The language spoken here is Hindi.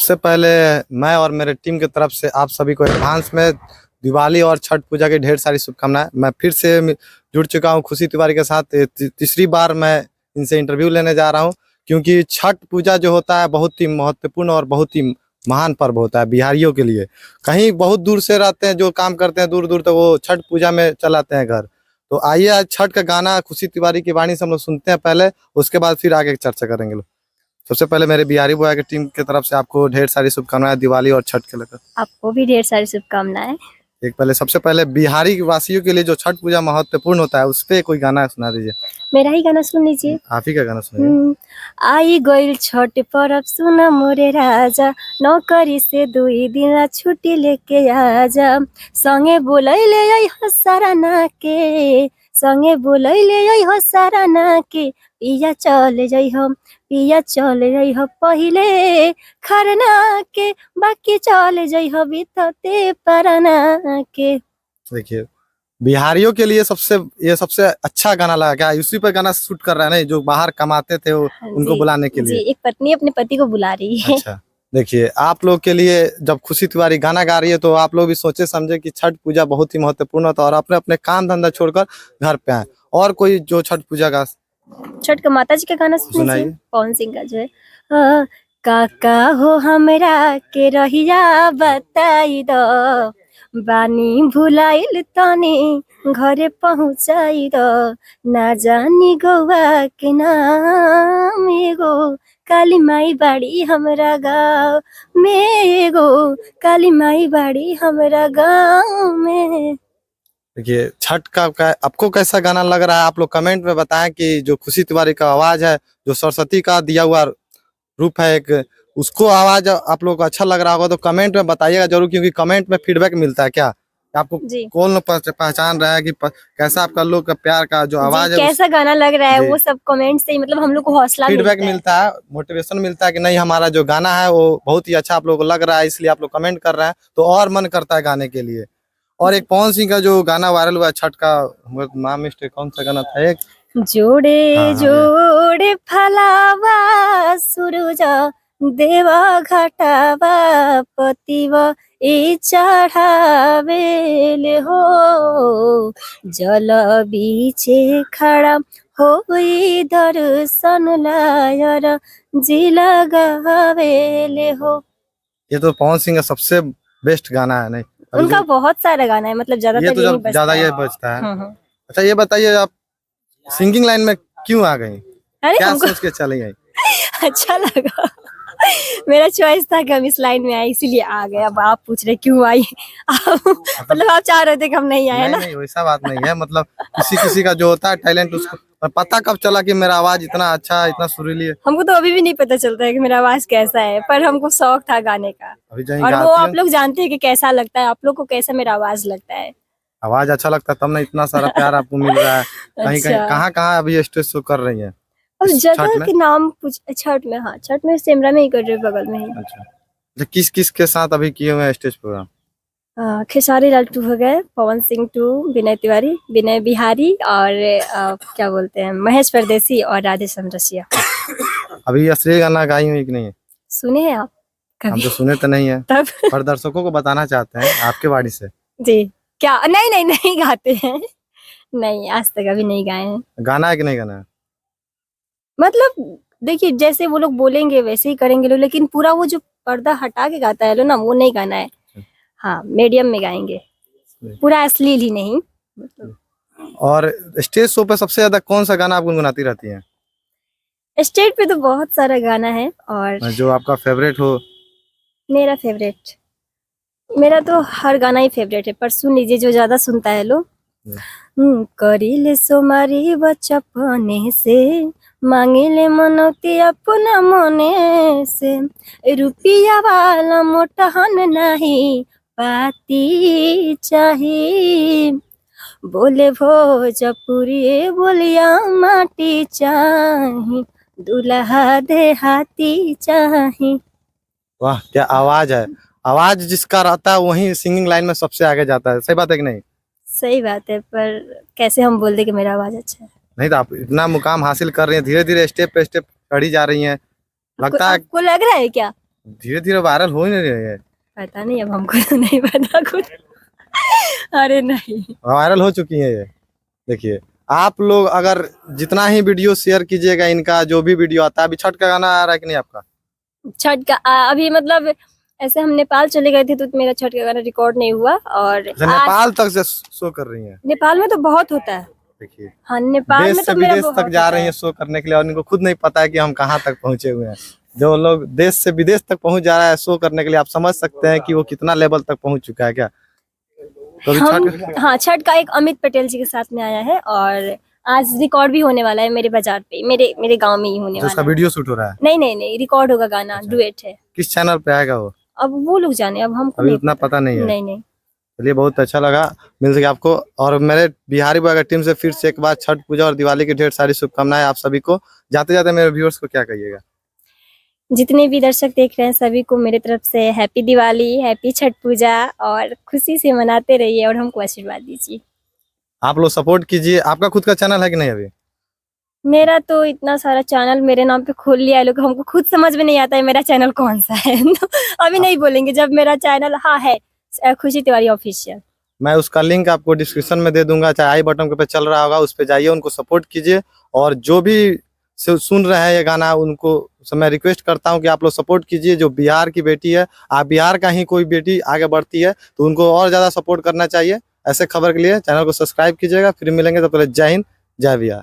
सबसे पहले मैं और मेरे टीम की तरफ से आप सभी को एडवांस में दिवाली और छठ पूजा की ढेर सारी शुभकामनाएं। मैं फिर से जुड़ चुका हूं खुशी तिवारी के साथ। तीसरी बार मैं इनसे इंटरव्यू लेने जा रहा हूं, क्योंकि छठ पूजा जो होता है बहुत ही महत्वपूर्ण और बहुत ही महान पर्व होता है बिहारियों के लिए। कहीं बहुत दूर से रहते हैं जो काम करते हैं दूर दूर, तो वो छठ पूजा में चल आते हैं घर। तो आइए आज छठ का गाना खुशी तिवारी की वाणी से हम लोग सुनते हैं पहले, उसके बाद फिर आगे चर्चा करेंगे लोग। सबसे पहले मेरे बिहारी बॉय की टीम की तरफ से आपको ढेर सारी शुभकामनाएं दिवाली और छठ के लेकर। आपको भी ढेर सारी शुभकामनाएं। सबसे पहले बिहारी वासियों के लिए जो छठ पूजा महत्वपूर्ण होता है उस पे कोई गाना सुना दीजिए। मेरा ही गाना सुन लीजिए। आप ही का गाना सुनिए। आई गइल छठ पर्व सुन मोरे राजा, नौकरी से 2 दिन छुट्टी लेके आजा। संगे बोलैले आई हसराना के, संगे बोलैले आई हसराना के। पिया चले जाइ हम, पिया चले जाइ हम पहिले खरना के, बाकी चले जाइ हम बीतते परना के। देखिए बिहारियों के लिए सबसे अच्छा गाना लगा क्या? उसी पर गाना शूट कर रहा है, नहीं जो बाहर कमाते थे वो उनको बुलाने के लिए। जी, एक पत्नी अपने पति को बुला रही है। अच्छा, देखिए आप लोग के लिए जब खुशी तिवारी गाना गा रही है तो आप लोग भी सोचे समझे कि छठ पूजा बहुत ही महत्वपूर्ण होता है और अपने अपने काम धंधा छोड़कर घर पे आए। और कोई जो छठ पूजा का छठ का माता जी का गाना सुनाइए। पवन सिंह का जो है, काका हो हमरा के रहिया बताई दो, बानी भुलाइल तनी घरे पहुँचाई दो। ना जानी गौवा के नाम एगो काली माई बाड़ी हमरा गाँव में, एगो काली माई बाड़ी हमरा गाँव में। देखिए छठ का आपको कैसा गाना लग रहा है? आप लोग कमेंट में बताएं कि जो खुशी तिवारी का आवाज है, जो सरस्वती का दिया हुआ रूप है एक, उसको आवाज आप लोग को अच्छा लग रहा होगा तो कमेंट में बताइएगा जरूर, क्योंकि कमेंट में फीडबैक मिलता है क्या आपको कौन पहचान रहा है कि कैसा आपका लोग का प्यार का जो आवाज है, कैसा गाना लग रहा है, वो सब कमेंट से मतलब हम लोग को हौसला फीडबैक मिलता है, मोटिवेशन मिलता है कि नहीं हमारा जो गाना है वो बहुत ही अच्छा आप लोग को लग रहा है, इसलिए आप लोग कमेंट कर रहे हैं तो और मन करता है गाने के लिए। और एक पवन सिंह का जो गाना वायरल हुआ छठ का, नाम मिस्टेक कौन सा गाना था एक, जोड़े जोड़े फलावा सूरज देवा घटावा पतिवा ए चढ़ावेले हो, जल बीचे खड़ा हो दर्शन लायर जी लगावेले हो। ये तो पवन सिंह का सबसे बेस्ट गाना है। नहीं उनका बहुत सारा गाना है, मतलब ज्यादातर ये तो ज्यादा ये बजता है। अच्छा ये बताइए आप सिंगिंग लाइन में क्यों आ गई? क्या सोच के चली गई? अच्छा लगा, मेरा चॉइस था कि हम इस लाइन में आए इसीलिए आ गए। अब आप पूछ रहे क्यों आई? मतलब आप चाह रहे थे कि हम नहीं आए ना? नहीं वैसा बात नहीं है, मतलब किसी का जो होता है टैलेंट उसको पता कब चला कि मेरा आवाज इतना अच्छा इतना सुरीली है? हमको तो अभी भी नहीं पता चलता है कि मेरा आवाज कैसा है, पर हमको शौक था गाने का। और वो आप लोग जानते हैं कि कैसा लगता है, आप लोग को कैसा मेरा आवाज लगता है। आवाज अच्छा लगता है तब ना इतना सारा प्यार आपको मिल रहा है। कहीं कहाँ अभी स्टेज शो कर रही है? अब जगह के नाम पूछ। छठ में, हाँ छठ में सिमरा में ही कर रहे, बगल में ही। अच्छा किस के साथ अभी किए हुए स्टेज प्रोग्राम? खेसारी लाल 2 हो गए, पवन सिंह 2, विनय तिवारी, विनय बिहारी और क्या बोलते हैं महेश परदेसी और राधे समरसिया। अभी असली गाना गाई हुई कि नहीं? सुने हैं आप कभी? हम तो सुने तो नहीं है तब पर दर्शकों को बताना चाहते हैं आपके वाणी से। जी क्या? नहीं गाते हैं, नहीं आज तक अभी नहीं गाए हैं। गाना है कि नहीं गाना है? मतलब देखिए जैसे वो लोग बोलेंगे वैसे ही करेंगे लोग, लेकिन पूरा वो जो पर्दा हटा के गाता है लो ना, वो नहीं गाना है। हाँ मीडियम में गाएंगे, पूरा अश्लील ही नहीं मतलब। और स्टेज शो पे सबसे ज्यादा कौन सा गाना आप गुनगुनाती रहती हैं? स्टेज पे तो बहुत सारा गाना है, और जो आपका फेवरेट हो? मेरा तो हर गाना ही फेवरेट है, पर सुन लीजिए जो ज्यादा सुनता है लोग। करीले सोमारी बचपने से, मांगिले मनौती अपना मने से, रुपिया वाला मोटहन नहीं पाती चाहिए, बोले भोजपुरी बोलिया माटी चाही, दुल्हा देहाती चाही। वाह क्या आवाज है! आवाज जिसका रहता है वही सिंगिंग लाइन में सबसे आगे जाता है, सही बात है कि नहीं? सही बात है, पर कैसे हम बोल दे कि मेरा आवाज अच्छा है? नहीं तो आप इतना मुकाम हासिल कर रही हैं, धीरे धीरे स्टेप पे स्टेप चढ़ी जा रही हैं, लगता है। आपको लग रहा है क्या? धीरे धीरे वायरल हो ही नहीं रही है। पता नहीं, अब हमको तो नहीं पता कुछ। अरे नहीं। वायरल हो चुकी है ये। देखिए, आप लोग अगर जितना ही वीडियो शेयर कीजिएगा इनका, जो भी वीडियो आता है, अभी छठ का गाना आ रहा है कि नहीं आपका? छठ का अभी मतलब ऐसे हम नेपाल चले गए थे तो मेरा छठ का गाना रिकॉर्ड नहीं हुआ। और अच्छा, नेपाल तक से शो कर रही हैं। नेपाल में तो बहुत होता है। देखिए, हाँ, नेपाल देश में से तो मेरा विदेश तक बहुत जा होता रही है। है शो करने के लिए, और इनको खुद नहीं पता है कि हम कहाँ तक पहुंचे हुए हैं। जो लोग देश से विदेश तक पहुंच जा रहा है शो करने के लिए, आप समझ सकते हैं कि वो कितना लेवल तक पहुंच चुका है क्या। तो अभी छठ हाँ, छठ का एक अमित पटेल जी के साथ में आया है और आज रिकॉर्ड भी होने वाला है मेरे बाजार पे, मेरे गांव में ही होने जो उसका वाला है। वीडियो शूट हो रहा है, नहीं, रिकॉर्ड होगा गाना, डुएट है। किस चैनल पे आएगा वो? अब वो लोग जाने, अब हमको अभी नहीं उतना पता नहीं है। नहीं। चलिए, बहुत अच्छा लगा मिल सके आपको। और मेरे बिहारी बॉय टीम से फिर से एक बार छठ पूजा और दिवाली की ढेर सारी शुभकामनाएं आप सभी को। जाते जाते मेरे व्यूअर्स को क्या कहिएगा? जितने भी दर्शक देख रहे हैं सभी को मेरे तरफ से हैप्पी दिवाली, हैप्पी छठ पूजा, और खुशी से मनाते रहिए और हमको आशीर्वाद दीजिए। आप लोग सपोर्ट कीजिए। आपका खुद का चैनल है कि नहीं अभी? मेरा तो इतना सारा चैनल मेरे नाम पे खोल लिया है लोग, हमको खुद समझ में नहीं आता है मेरा चैनल कौन सा है। तो अभी नहीं बोलेंगे जब मेरा चैनल हाँ है, खुशी तिवारी ऑफिशियल। मैं उसका लिंक आपको डिस्क्रिप्शन में दे दूंगा, चाहे आई बटन पे चल रहा होगा, उस पे जाइए, उनको सपोर्ट कीजिए। और जो भी सुन रहे हैं ये गाना, उनको मैं रिक्वेस्ट करता हूं कि आप लोग सपोर्ट कीजिए। जो बिहार की बेटी है, आप बिहार का ही कोई बेटी आगे बढ़ती है तो उनको और ज़्यादा सपोर्ट करना चाहिए। ऐसे खबर के लिए चैनल को सब्सक्राइब कीजिएगा। फिर मिलेंगे, तब तक जय हिंद, जय बिहार।